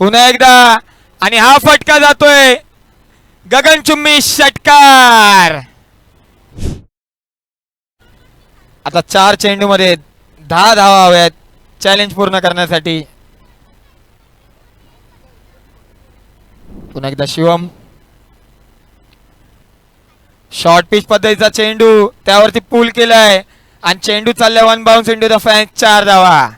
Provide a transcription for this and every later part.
पुन्हा एकदा आणि हा फटका जातोय गगनचुंबी षटकार. आता 4 चेंडू मध्ये 10 धावा हव्यात चॅलेंज पूर्ण करण्यासाठी. पुन्हा एकदा शिवम. शॉर्ट पिच पद्धतीचा चेंडू त्यावरती पूल केलाय आणि चेंडू चाललाय one bounce into the fan. 4 धावा.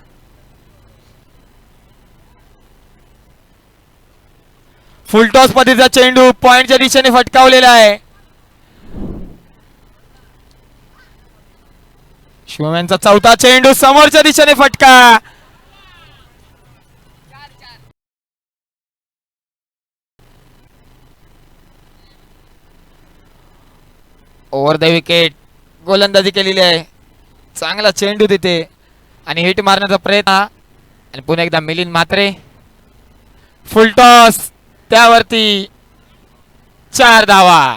फुलटॉस पद्धतीचा चेंडू पॉइंटच्या दिशेने फटकावलेला आहे. शिवम यांचा चौथा चेंडू समोरच्या दिशेने फटका. ओव्हर द विकेट गोलंदाजी केलेली आहे. चांगला चेंडू तिथे आणि हिट मारण्याचा प्रयत्न आणि पुन्हा एकदा मिलिंद म्हात्रे. फुलटॉस त्यावरती 4 धावा.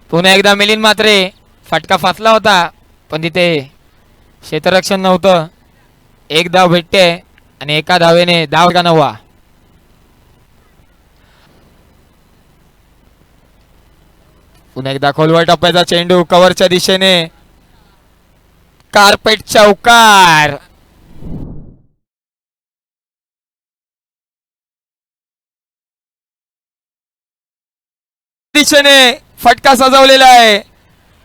पुन्हा एकदा मिलिंद म्हात्रे. फटका फसला होता पण तिथे क्षेत्ररक्षण नव्हतं. 1 धाव भेटते आणि एका धावेने धाव का 9. पुन्हा एकदा खोलवर टप्प्याचा चेंडू कव्हरच्या दिशेने. कार्पेट चौकार. दिशेने फटका सजवलेला आहे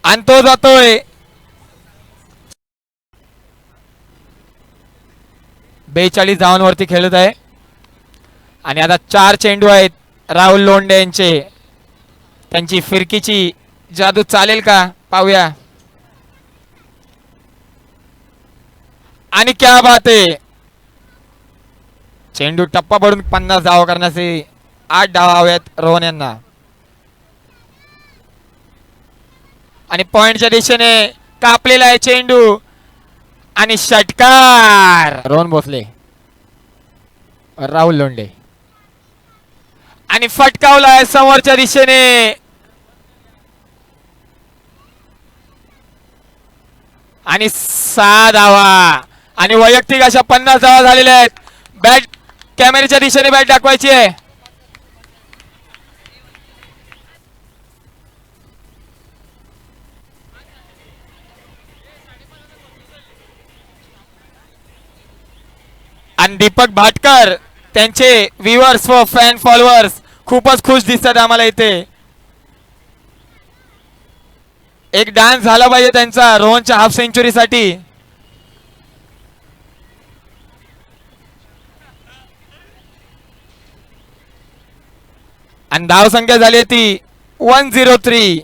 आणि तो जातोय 42 धावांवरती खेळत आहे. आणि आता 4 चेंडू आहेत राहुल लोंढे यांचे. त्यांची फिरकीची जादू चालेल का पाहूया. आणि क्या बात आहे. चेंडू टप्पा पडून 50 धावा करण्याचे 8 धावा हव्यात रोहन यांना. आणि पॉइंटच्या दिशेने कापलेला आहे चेंडू आणि षटकार. रोहन भोसले राहुल लोंढे आणि फटकावला आहे समोरच्या दिशेने. आणि 6 धावा आणि वैयक्तिक अशा 50 धावा झालेल्या आहेत. बॅट कॅमेऱ्याच्या दिशेने बॅट दाखवायची आहे. आणि दीपक भाटकर त्यांचे व्ह्युअर्स व फॅन फॉलोअर्स खूपच खुश दिसतात आम्हाला इथे. एक डान्स झाला पाहिजे त्यांचा रोहनच्या हाफ सेंचुरी साठी. आणि धाव संख्या झाली ती 103.